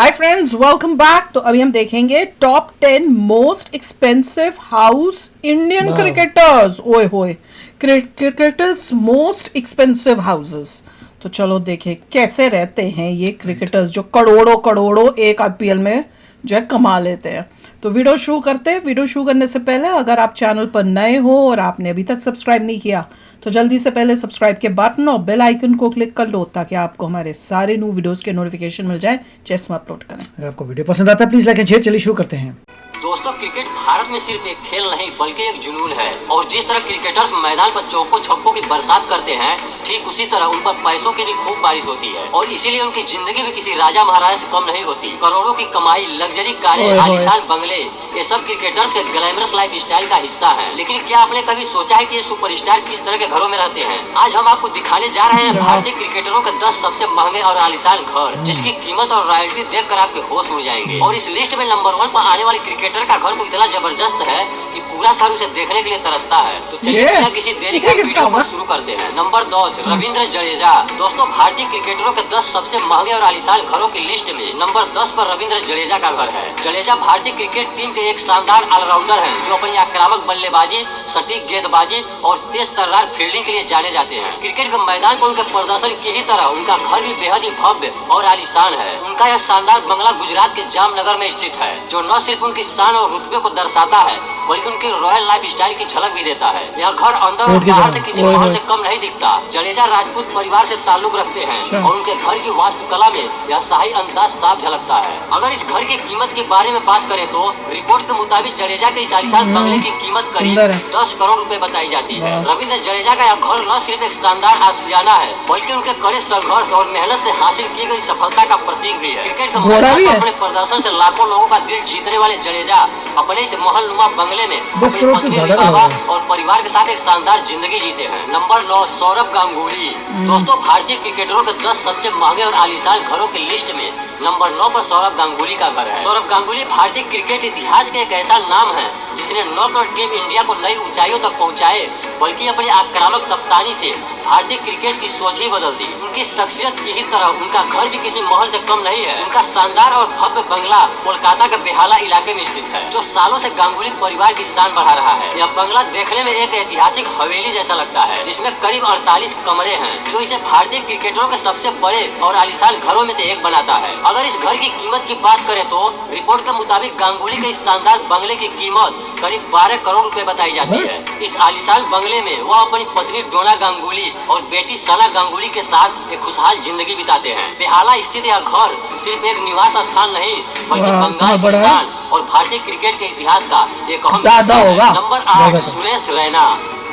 Hi friends, welcome back. तो अभी हम देखेंगे top 10 most expensive house Indian cricketers. ओए होए, क्रिकेटर्स मोस्ट एक्सपेंसिव हाउसेस। तो चलो देखें कैसे रहते हैं ये क्रिकेटर्स जो करोड़ों करोड़ों एक आईपीएल में जो है कमा लेते हैं। तो वीडियो शुरू करते हैं। वीडियो शुरू करने से पहले अगर आप चैनल पर नए हो और आपने अभी तक सब्सक्राइब नहीं किया तो जल्दी से पहले सब्सक्राइब के बटन और बेल आइकन को क्लिक कर लो ताकि आपको हमारे सारे न्यू वीडियोस के नोटिफिकेशन मिल जाए जैसे हम अपलोड करें। अगर आपको वीडियो पसंद आता है प्लीज लाइक एंड शेयर। चलिए शुरू करते हैं। दोस्तों, क्रिकेट भारत में सिर्फ एक खेल नहीं बल्कि एक जुनून है। और जिस तरह क्रिकेटर्स मैदान पर चौकों छक्कों की बरसात करते हैं, ठीक उसी तरह उन पर पैसों की भी खूब बारिश होती है। और इसीलिए उनकी जिंदगी भी किसी राजा महाराजा से कम नहीं होती। करोड़ों की कमाई, लग्जरी कारें, आलीशान बंगले, ये सब क्रिकेटर्स के ग्लैमरस लाइफ स्टाइल का हिस्सा है। लेकिन क्या आपने कभी सोचा है कि ये सुपरस्टार किस तरह के घरों में रहते हैं? आज हम आपको दिखाने जा रहे हैं भारतीय क्रिकेटरों के 10 सबसे महंगे और आलीशान घर, जिसकी कीमत और रॉयल्टी देखकर आपके होश उड़ जाएंगे। और इस लिस्ट में नंबर 1 पर आने वाले क्रिकेटर का घर तो इतना जबरदस्त है कि पूरा शहर उसे देखने के लिए तरसता है। तो चलिए बिना किसी देरी के वीडियो को शुरू करते हैं। नंबर 10, रविंद्र जडेजा। दोस्तों, भारतीय क्रिकेटरों के 10 सबसे महंगे और आलीशान घरों की लिस्ट में नंबर 10 पर रविंद्र जडेजा का घर है। जडेजा भारतीय क्रिकेट टीम के एक शानदार ऑलराउंडर हैं जो अपनी आक्रामक बल्लेबाजी, सटीक गेंदबाजी और तेज तर्रार फील्डिंग के लिए जाने जाते हैं। क्रिकेट के मैदान पर उनके प्रदर्शन की ही तरह उनका घर भी बेहद ही भव्य और आलीशान है। उनका यह शानदार बंगला गुजरात के जामनगर में स्थित है, जो न सिर्फ उनकी शान और रुतबे को दर्शाता है बल्कि उनकी रॉयल लाइफ स्टाइल की झलक भी देता है। यह घर अंदर और बाहर से किसी महल से कम नहीं दिखता। जडेजा राजपूत परिवार से ताल्लुक रखते हैं और उनके घर की वास्तुकला में यह शाही अंदाज साफ झलकता है। अगर इस घर की कीमत के बारे में बात करें तो रिपोर्ट के मुताबिक जडेजा के इस आलीशान बंगले की कीमत करीब 10 करोड़ रुपए बताई जाती है। रविंद्र जडेजा का यह घर न सिर्फ एक शानदार आशियाना है बल्कि उनके कड़े संघर्ष और मेहनत से हासिल की गई सफलता का प्रतीक भी है। क्रिकेट के मैदान पर अपने प्रदर्शन से लाखों लोगों का दिल जीतने वाले जडेजा अपने इस महलनुमा बंगले में अपनी पत्नी बाबा और परिवार के साथ एक शानदार जिंदगी जीते हैं। नंबर 9, सौरभ गांगुली। दोस्तों, भारतीय क्रिकेटरों के 10 सबसे महंगे और आलीशान घरों की लिस्ट में नंबर 9 पर सौरभ गांगुली का घर है। सौरभ गांगुली भारतीय क्रिकेट इतिहास के एक ऐसा नाम है जिसने न केवल टीम इंडिया को नई ऊंचाइयों तक पहुंचाए बल्कि अपनी आक्रामक कप्तानी से भारतीय क्रिकेट की सोच ही बदल दी। उनकी शख्सियत की ही तरह उनका घर भी किसी महल से कम नहीं है। उनका शानदार और भव्य बंगला कोलकाता के बेहाला इलाके में स्थित है, जो सालों से गांगुली परिवार की शान बढ़ा रहा है। यह बंगला देखने में एक ऐतिहासिक हवेली जैसा लगता है जिसमें करीब 48 कमरे हैं, जो इसे भारतीय क्रिकेटरों के सबसे बड़े और आलीशान घरों में से एक बनाता है। अगर इस घर की कीमत की बात करें तो रिपोर्ट के मुताबिक गांगुली के इस शानदार बंगले की कीमत करीब 12 करोड़ रुपए बताई जाती है। इस आलीशान बंगले में वह अपनी पत्नी डोना गांगुली और बेटी सना गांगुली के साथ एक खुशहाल जिंदगी बिताते हैं। बेहाला स्थित यह घर सिर्फ एक निवास स्थान नहीं बल्कि बंगाल की शान और भारतीय क्रिकेट के इतिहास का एक अहम हिस्सा है। नंबर 8, सुरेश रैना।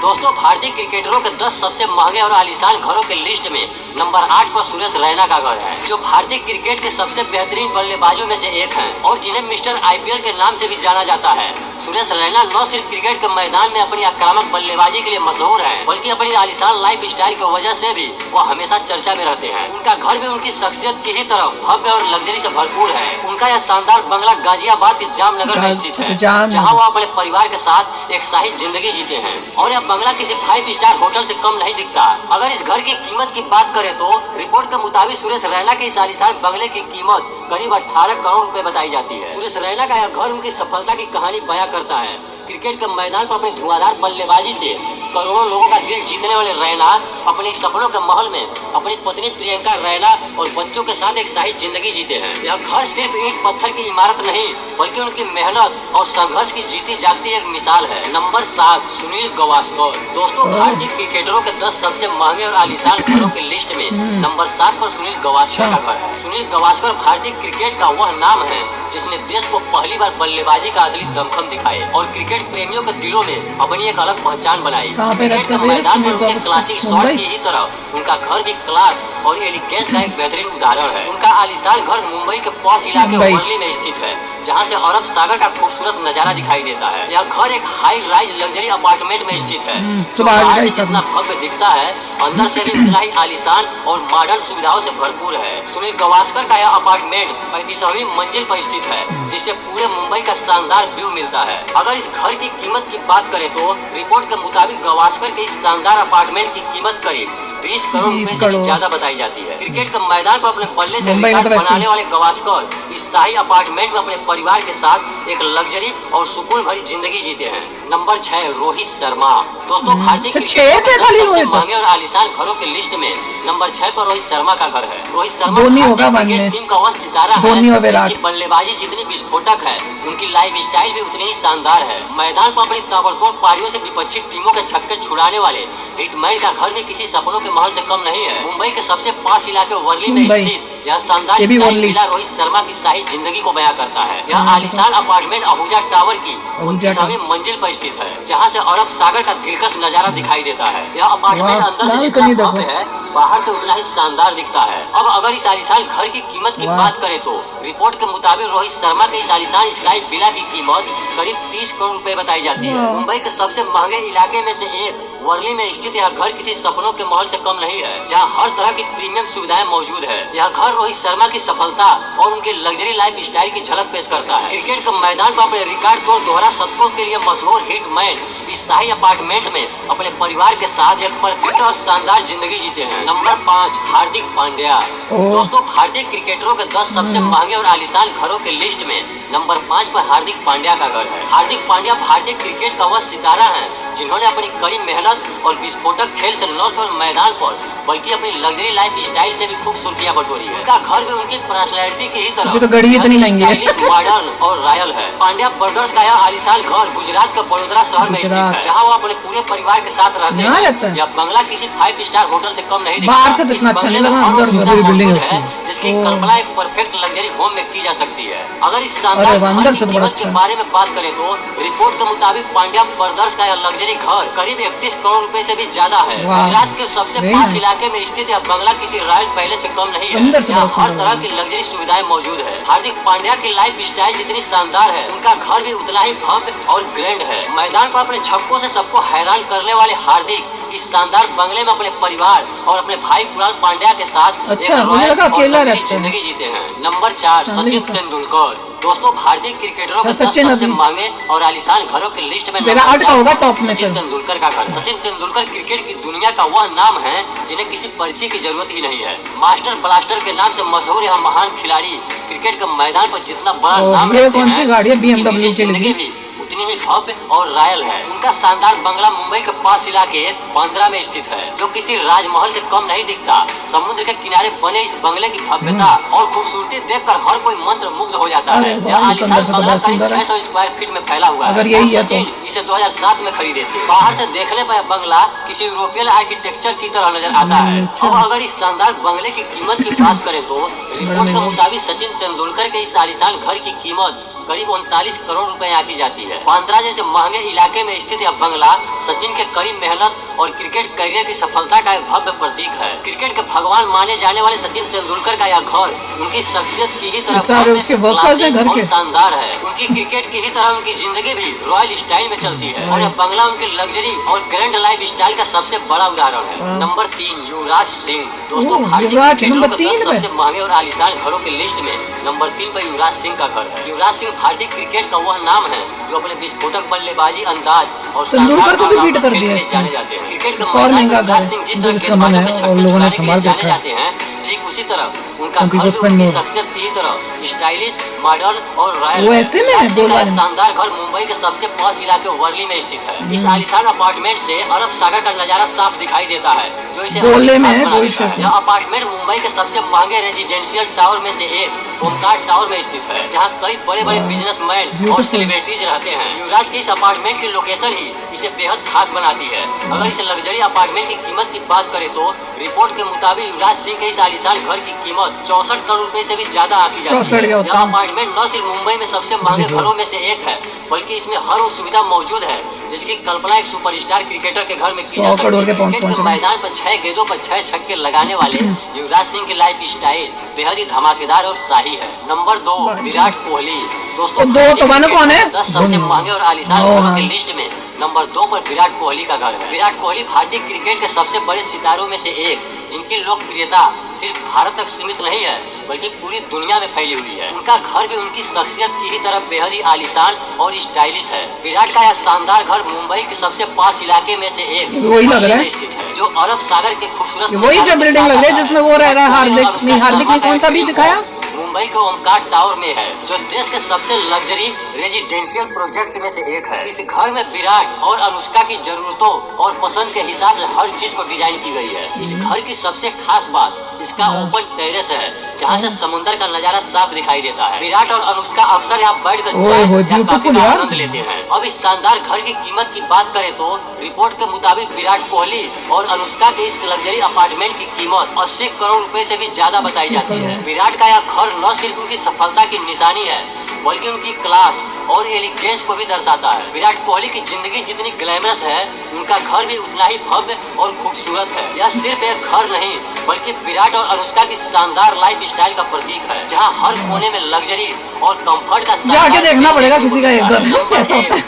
दोस्तों, भारतीय क्रिकेटरों के 10 सबसे महंगे और आलीशान घरों के लिस्ट में नंबर 8 पर सुरेश रैना का घर है, जो भारतीय क्रिकेट के सबसे बेहतरीन बल्लेबाजों में से एक हैं और जिन्हें मिस्टर आईपीएल के नाम से भी जाना जाता है। सुरेश रैना न सिर्फ क्रिकेट के मैदान में अपनी आक्रामक बल्लेबाजी के लिए मशहूर है बल्कि अपनी आलीशान लाइफ स्टाइल की वजह से भी वो हमेशा चर्चा में रहते हैं। उनका घर भी उनकी शख्सियत की ही तरह भव्य और लग्जरी से भरपूर है। उनका यह शानदार बंगला गाजियाबाद के जामनगर में स्थित है, जहाँ वो अपने परिवार के साथ एक शाही जिंदगी जीते हैं। और यह बंगला किसी 5 स्टार होटल से कम नहीं दिखता। अगर इस घर की कीमत की बात करें तो रिपोर्ट के मुताबिक सुरेश रैना के इस आलीशान बंगले की कीमत करीब 18 करोड़ रुपए बताई जाती है। सुरेश रैना का यह घर उनकी सफलता की कहानी बयां करता है। क्रिकेट के मैदान पर अपनी धुआंधार बल्लेबाजी से करोड़ों लोगों का दिल जीतने वाले रैना अपने सपनों के महल में अपनी पत्नी प्रियंका रैना और बच्चों के साथ एक शाही जिंदगी जीते हैं। यह घर सिर्फ ईंट पत्थर की इमारत नहीं बल्कि उनकी मेहनत और संघर्ष की जीती जागती एक मिसाल है। नंबर 7, सुनील गावस्कर। दोस्तों, भारतीय क्रिकेटरों के 10 सबसे महंगे और आलीशान घरों की लिस्ट में नंबर 7 पर सुनील गावस्कर का घर है। सुनील गावस्कर भारतीय क्रिकेट का वह नाम है जिसने देश को पहली बार बल्लेबाजी का असली दमखम दिखाए और क्रिकेट प्रेमियों के दिलों में अपनी एक अलग पहचान बनाई। क्रिकेट के मैदान पर उनके क्लासिक शॉट की ही तरह उनका घर भी क्लास और एलिगेंस का एक बेहतरीन उदाहरण है। उनका आलीशान घर मुंबई के पॉश इलाके वर्ली में स्थित है, जहां से अरब सागर का खूबसूरत नजारा दिखाई देता है। यह घर एक हाई राइज लग्जरी अपार्टमेंट में स्थित है, जो बाहर से जितना भव्य दिखता है अंदर से भी उतना ही आलीशान और मॉडर्न सुविधाओं से भरपूर है। सुनील गावस्कर का यह अपार्टमेंट 35वीं मंजिल पर स्थित है, जिससे पूरे मुंबई का शानदार व्यू मिलता है। अगर इस घर की कीमत की बात करें तो रिपोर्ट के मुताबिक गावस्कर के इस शानदार अपार्टमेंट की कीमत करीब 20 करोड़ रुपए से ज्यादा बताई जाती है। क्रिकेट के मैदान पर अपने बल्ले से रिकॉर्ड बनाने वाले गावस्कर इस शाही अपार्टमेंट में अपने परिवार के साथ एक लग्जरी और सुकून भरी जिंदगी जीते हैं। नंबर 6 रोहित शर्मा। दोस्तों भारतीय अच्छा, क्रिकेट छह के पे 10 खाली सबसे रोहित। महंगे और आलीशान घरों की लिस्ट में नंबर 6 पर रोहित शर्मा का घर है। रोहित शर्मा धोनी होगा भारतीय बाद में। क्रिकेट टीम का वह सितारा है धोनी और विराट। जिनकी बल्लेबाजी जितनी विस्फोटक है उनकी लाइफ स्टाइल भी उतनी ही शानदार है। मैदान पर अपनी ताबड़तोड़ पारियों से विपक्षी टीमों के छक्के छुड़ाने वाले हिटमैन का घर भी किसी सपनों के महल से कम नहीं है। मुंबई के सबसे पास इलाके वर्ली में मुंबई। स्थित यह शानदार ये भी स्काई वर्ली। विला रोहित शर्मा की शाही जिंदगी को बयां करता है। यह आलीशान अपार्टमेंट अबूजा टावर की अबूजा 29वीं मंजिल पर स्थित है, जहां से अरब सागर का दिलकश नजारा दिखाई देता है। यह अपार्टमेंट वाह, अंदर से लाल जितना कनी देखो। भव्य है, बाहर से उतना ही शानदार दिखता है। अब अगर इस आलीशान घर की कीमत की वाह। बात करें तो रिपोर्ट के मुताबिक रोहित शर्मा के इस आलीशान स्काई विला की कीमत करीब 30 करोड़ रुपए बताई जाती है। वाह। मुंबई के सबसे महंगे इलाके में से एक वर्ली में स्थित यह घर किसी सपनों के महल से कम नहीं है, जहां हर तरह की प्रीमियम सुविधाएं मौजूद है। यह घर रोहित शर्मा की सफलता और उनके लग्जरी लाइफ स्टाइल की झलक पेश करता है। क्रिकेट के मैदान पर अपने रिकॉर्ड तोड़ दोहरा शतकों के लिए मशहूर हिटमैन इस शाही अपार्टमेंट में अपने परिवार के साथ एक परफेक्ट और शानदार जिंदगी जीते हैं। नंबर 5 हार्दिक पांड्या। ओह। दोस्तों भारतीय क्रिकेटरों के 10 सबसे महंगे और आलीशान घरों के लिस्ट में नंबर 5 पर हार्दिक पांड्या का घर है। हार्दिक पांड्या भारतीय क्रिकेट का वह सितारा है जिन्होंने अपनी कड़ी मेहनत और विस्फोटक खेल से न केवल मैदान पर बल्कि अपनी लग्जरी लाइफ स्टाइल से भी खूब सुर्खियां बटोरी है। उनका घर भी उनकी पर्सनैलिटी की ही तरह उसे तो गड़ी इतनी महंगी है। स्टाइलिश, मॉडर्न और रॉयल है। पांड्या ब्रदर्स का यह आलीशान घर गुजरात के बड़ोदरा शहर में स्थित गुजरात। है, जहां वो अपने पूरे परिवार के साथ रहते यहाँ रहता हैं। है? यह बंगला किसी 5 स्टार होटल से कम नहीं बाहर से दिखता। तो इस इतना अच्छा बंगले नहीं में लगा, हर वो अंदर सुविधा बड़ी बिल्डिंग मौजूद है है उसकी। जिसकी ओह। कल्पना एक परफेक्ट लग्जरी होम में की जा सकती है। अगर इस अरे शानदार वाह, घर अंदर की से तो बड़ा कीमत के अच्छा है। बारे में बात करें तो रिपोर्ट के मुताबिक पांड्या ब्रदर्स का यह लग्जरी घर करीब 31 करोड़ रुपए से भी ज्यादा है। वाह। गुजरात के सबसे Very पास nice। इलाके में स्थित यह बंगला किसी रॉयल पैलेस से कम नहीं है, अंदर से जहाँ बड़ा हर सुंदर तरह है। की लग्जरी सुविधाएं मौजूद है। हार्दिक पांड्या की लाइफ स्टाइल जितनी शानदार है, उनका घर भी उतना ही भव्य और ग्रैंड है। मैदान पर अपने छक्कों से सबको हैरान करने वाले हार्दिक इस शानदार बंगले में अपने परिवार और अपने भाई कुणाल पांड्या के साथ अच्छा, एक मुझे रॉयल लगा और अकेला लग्जरी रहता है। जिंदगी जीते हैं। नंबर 4 फैमिली सचिन के साथ। तेंदुलकर। दोस्तों भारतीय क्रिकेटरों के अच्छा, 10 सचिन सबसे अभी- महंगे और आलीशान घरों की लिस्ट में विराट नंबर का होगा 4 टॉप में सचिन फिर। तेंदुलकर का घर। सचिन तेंदुलकर क्रिकेट की दुनिया का वह नाम है जिन्हें किसी परिचय की जरूरत ही नहीं है। मास्टर ब्लास्टर के नाम से मशहूर यह महान खिलाड़ी क्रिकेट के मैदान पर जितना बड़ा और नाम ये रखते कौन सी हैं, गाड़ी है? उनकी BMW निजी के लिए? जिंदगी भी उतनी ही भव्य और रॉयल है। उनका शानदार बंगला मुंबई के पास इलाके बांद्रा में स्थित है, जो किसी राजमहल से कम नहीं दिखता। समुद्र के किनारे बने इस बंगले की भव्यता और खूबसूरती देखकर हर कोई मंत्र मुग्ध हो जाता अरे है। वाह, यह ये तो आलीशान अंदर से तो बंगला बड़ा करीब सुंदर है। 600 स्क्वायर फीट में फैला हुआ है। अगर यही और है तो। सचिन इसे 2007 में खरीदे थे। बाहर से देखने पर यह बंगला किसी यूरोपियन आर्किटेक्चर की तरह नजर आता है। अच्छा। अब अगर इस शानदार बंगले की कीमत की बात करें तो रिपोर्ट के मुताबिक सचिन तेंदुलकर के इस आलीशान घर की कीमत करीब 39 करोड़ रुपए आंकी जाती है। बांद्रा जैसे महंगे इलाके में स्थित यह बंगला सचिन के कड़ी मेहनत और क्रिकेट करियर की सफलता का एक भव्य प्रतीक है। क्रिकेट के भगवान माने जाने वाले सचिन तेंदुलकर का यह घर उनकी शख्सियत की ही तरह सारे भव्य, उसके वर्कर्स हैं क्लासिक घर और के। शानदार है। उनकी क्रिकेट की ही तरह उनकी जिंदगी भी रॉयल स्टाइल में चलती है और यह बंगला उनके लग्जरी और ग्रैंड लाइफ स्टाइल का सबसे बड़ा उदाहरण है। वाह। नंबर 3 युवराज सिंह। दोस्तों ओह, भारतीय युवराज क्रिकेटरों नंबर के 3 10 पे। सबसे महंगे और आलीशान घरों की लिस्ट में नंबर 3 पर युवराज सिंह का घर है। युवराज सिंह भारतीय क्रिकेट का वह नाम है जो अपने विस्फोटक बल्लेबाजी अंदाज और तेंदुलकर को भी शानदार बीट कर खेल के दिया लिए इसने। जाने जाते हैं। क्रिकेट के इसका और मैदान महंगा में युवराज घर सिंह जिस जो तरह इसका मन गेंदबाजों है के और छक्के लोगों ने छुड़ाने के लिए संभाल के जाने रखा है। जाते हैं, ठीक उसी तरह उनका Some घर people भी spend उनकी more. शख्सियत की ही तरह स्टाइलिश, मॉडर्न और रॉयल वो है। ऐसे में है, युवराज सिंह का बोला यह है। शानदार घर मुंबई के सबसे पास इलाके वर्ली में स्थित है। इस आलीशान अपार्टमेंट से अरब सागर का नजारा साफ दिखाई देता है, जो इसे और गोले भी में खास है, बना गोल देता है। शेप में। यह अपार्टमेंट मुंबई के सबसे महंगे रेजिडेंशियल टावर में से एक ओमकार टावर में स्थित है, जहां कई बड़े बड़े बिजनेसमैन और Beautiful. सेलिब्रिटीज रहते हैं। युवराज के इस अपार्टमेंट की लोकेशन ही इसे बेहद खास बनाती है। अगर इस लग्जरी अपार्टमेंट की कीमत की बात करें तो रिपोर्ट के मुताबिक युवराज सिंह के इस आलीशान घर की कीमत 64 करोड़ रुपए से भी ज्यादा आंकी जाती 64 है। क्या होता यह है? अपार्टमेंट न सिर्फ मुंबई में सबसे महंगे घरों में से एक है, बल्कि इसमें हर वो सुविधा मौजूद है जिसकी कल्पना एक सुपरस्टार क्रिकेटर के घर में की 100 जा सकती करोड़ के है। पहुंच क्रिकेट के पहुंचे। मैदान पर 6 गेंदों पर 6 छक्के लगाने वाले युवराज सिंह की लाइफ स्टाइल बेहद ही धमाकेदार और शाही है। नंबर 2 विराट कोहली। दोस्तों तो दो तो मानो कौन है? 10 सबसे महंगे और आलीशान ओ, घरों हाँ। की लिस्ट में नंबर 2 पर विराट कोहली का घर है। विराट कोहली भारतीय क्रिकेट के सबसे बड़े सितारों में से एक, जिनकी लोकप्रियता सिर्फ भारत तक सीमित नहीं है बल्कि पूरी दुनिया में फैली हुई है। उनका घर भी उनकी शख्सियत की ही तरह बेहद ही आलीशान और स्टाइलिश है। विराट का यह शानदार घर मुंबई के सबसे पास इलाके में से एक वही लग रहा है। में स्थित है, जो अरब सागर के खूबसूरत ये वही जो नजारे के बिल्डिंग साथ लग रही है आता जिसमें वो रह रहा है कोहली और हार्दिक अनुष्का नहीं, हार्दिक शर्मा ने का कौन एक सा भी ड्रीम दिखाया? होम मुंबई के ओमकार टावर में है, जो देश के सबसे लग्जरी रेजिडेंशियल प्रोजेक्ट में से एक है। इस घर में विराट और अनुष्का की जरूरतों और पसंद के हिसाब से हर चीज को डिजाइन की गई है। इस घर की सबसे खास बात इसका ओपन टेरेस है, जहाँ से समुद्र का नजारा साफ दिखाई देता है। विराट और अनुष्का अक्सर यहाँ बैठकर चाय या कॉफी का आनंद लेते हैं। अब इस शानदार घर की कीमत की बात करें तो रिपोर्ट के मुताबिक विराट कोहली और अनुष्का के इस लग्जरी अपार्टमेंट की कीमत 80 करोड़ रुपए से भी ज्यादा बताई जाती है। विराट का यह घर न सिर्फ उनकी सफलता की निशानी है, बल्कि उनकी क्लास और एलिगेंस को भी दर्शाता है। विराट कोहली की जिंदगी जितनी ग्लैमरस है, उनका घर भी उतना ही भव्य और खूबसूरत है। यह सिर्फ एक घर नहीं, बल्कि विराट और अनुष्का की शानदार लाइफ स्टाइल का प्रतीक है, जहां हर कोने में लग्जरी और कंफर्ट का जाके देखना पड़ेगा किसी का एक घर।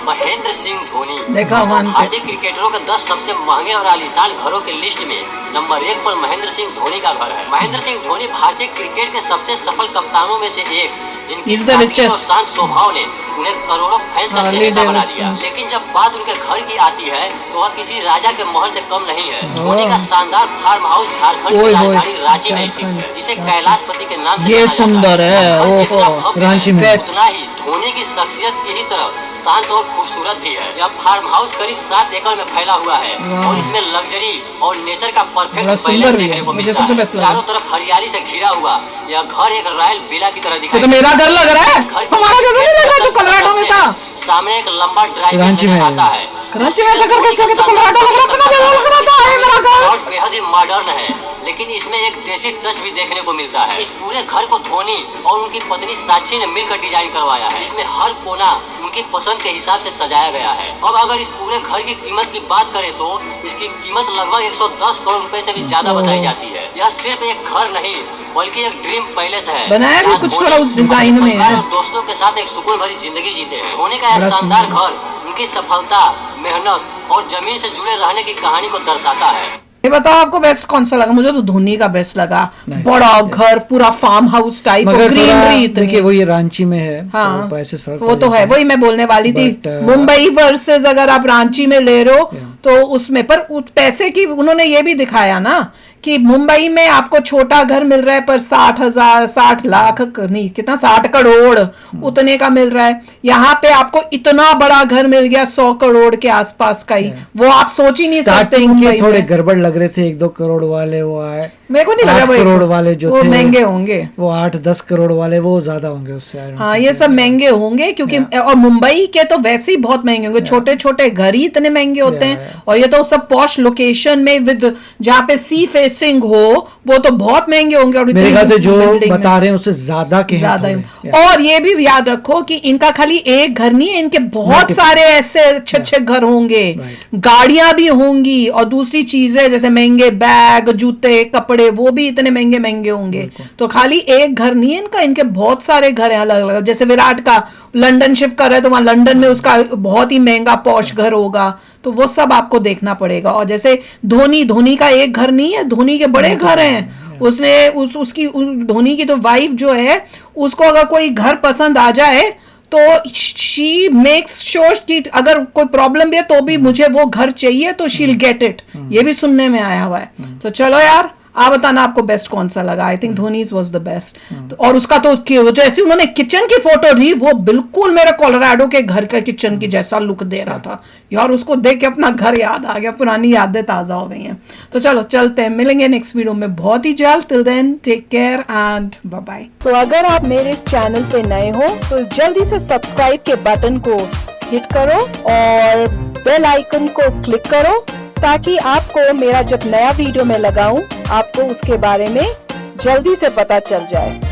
महेंद्र सिंह धोनी भारतीय क्रिकेटरों के 10 सबसे महंगे और आलीशान घरों की लिस्ट में नंबर 1 पर महेंद्र सिंह धोनी का घर है। महेंद्र सिंह धोनी भारतीय क्रिकेट के सबसे सफल कप्तानों में से एक, जिनकी सादगी और शांत स्वभाव ने उन्हें करोड़ों फैंस का चहेता बना दिया। लेकिन जब बात उनके घर की आती है तो वह किसी राजा के महल से कम नहीं है। धोनी का शानदार फार्म हाउस झारखंड की राजधानी रांची में स्थित है, जिसे कैलाशपति के नाम से ये सुंदर है। रांची में उतना ही धोनी की शख्सियत की ही तरह शांत और खूबसूरत भी है। यह फार्म हाउस करीब 7 एकड़ में फैला हुआ है और इसमें लग्जरी और नेचर का परफेक्ट बैलेंस देखने को मिलता है। चारों तरफ हरियाली से घिरा हुआ यह घर एक रॉयल विला की तरह दिखाई। तो मेरा घर लग रहा है, हमारा घर नहीं लग रहा जो कोलोराडो में था। सामने एक लंबा ड्राइव आता है। रांची में जाकर कैसे तो कोलोराडो लग रहा था, लग रहा था है मेरा घर। बेहद ही मॉडर्न है, लेकिन इसमें एक देसी टच भी देखने को मिलता है। इस पूरे घर को धोनी और उनकी पत्नी साक्षी ने मिलकर डिजाइन करवाया है, जिसमें हर कोना उनकी पसंद के हिसाब से सजाया गया है। अब अगर इस पूरे घर की कीमत की बात करें तो इसकी कीमत लगभग 110 करोड़ रुपए से भी ज्यादा बताई जाती है। यह सिर्फ एक घर नहीं, बल्कि एक ड्रीम पैलेस है, बनाया भी कुछ थोड़ा उस डिजाइन में है। दोस्तों के साथ एक सुकून भरी जिंदगी जीते हैं। धोनी का यह शानदार घर उनकी सफलता, मेहनत और जमीन से जुड़े रहने की कहानी को दर्शाता है। ये बताओ आपको बेस्ट कौन सा लगा? मुझे तो धोनी का बेस्ट लगा। बड़ा घर, पूरा फार्म हाउस टाइप, ग्रीनरी। देखिए वो ये रांची में है। हाँ, तो प्राइसेस फर्क वो तो है, वही मैं बोलने वाली थी। मुंबई वर्सेस अगर आप रांची में ले रहे हो तो उसमें पर पैसे की उन्होंने ये भी दिखाया ना कि मुंबई में आपको छोटा घर मिल रहा है पर 60,000 60 लाख नहीं, कितना 60 करोड़ उतने का मिल रहा है। यहाँ पे आपको इतना बड़ा घर मिल गया 100 करोड़ के आसपास का ही। वो आप सोच ही नहीं सकते। थोड़े गड़बड़ लग रहे थे, 1-2 करोड़ वाले वो आए। मेरे को नहीं लगा 8 करोड़ वाले जो थे महंगे होंगे, वो 8-10 करोड़ वाले वो ज्यादा होंगे उससे। हाँ, ये सब महंगे होंगे क्योंकि और मुंबई के तो वैसे ही बहुत महंगे होंगे। छोटे छोटे घर ही इतने महंगे होते हैं, और ये तो सब पॉश लोकेशन में विद जहाँ पे सी फेसिंग हो, वो तो बहुत महंगे होंगे। और मेरे ख्याल से जो बता रहे हैं उससे ज्यादा के हैं। और ये भी याद रखो कि इनका खाली एक घर नहीं है, इनके बहुत सारे ऐसे अच्छे अच्छे घर होंगे, गाड़ियां भी होंगी, और दूसरी चीजें जैसे महंगे बैग, जूते, कपड़े, वो भी इतने महंगे महंगे होंगे। तो खाली एक घर नहीं है इनका, इनके बहुत सारे घर हैं अलग अलग। जैसे विराट का लंदन शिफ्ट कर रहा है तो वहां लंदन में उसका बहुत ही महंगा पॉश घर होगा, तो वो सब आपको देखना पड़ेगा। और जैसे धोनी का एक घर नहीं है, धोनी के बड़े घर हैं। उसने उसकी धोनी की तो वाइफ जो है, उसको अगर कोई घर पसंद आ जाए तो शी मेक्स श्योर कि अगर कोई प्रॉब्लम भी है तो भी मुझे वो घर चाहिए, तो शी विल गेट इट। ये भी सुनने में आया हुआ है। तो चलो यार, आप बताना आपको बेस्ट कौन सा लगा। I think Dhoni's was the best. और उसका तो जैसे उन्होंने किचन की फोटो दी, वो बिल्कुल मेरे कोलोराडो के घर का किचन की जैसा लुक दे रहा था यार। उसको देख के अपना घर याद आ गया, पुरानी यादें ताजा हो गई हैं। तो चलो चलते हैं, मिलेंगे नेक्स्ट वीडियो में बहुत ही जल्द। Till then take care and bye bye. तो अगर आप मेरे इस चैनल पे नए हो तो जल्दी से सब्सक्राइब के बटन को हिट करो और बेल आइकन को क्लिक करो, ताकि आपको मेरा जब नया वीडियो मैं लगाऊं आपको उसके बारे में जल्दी से पता चल जाए।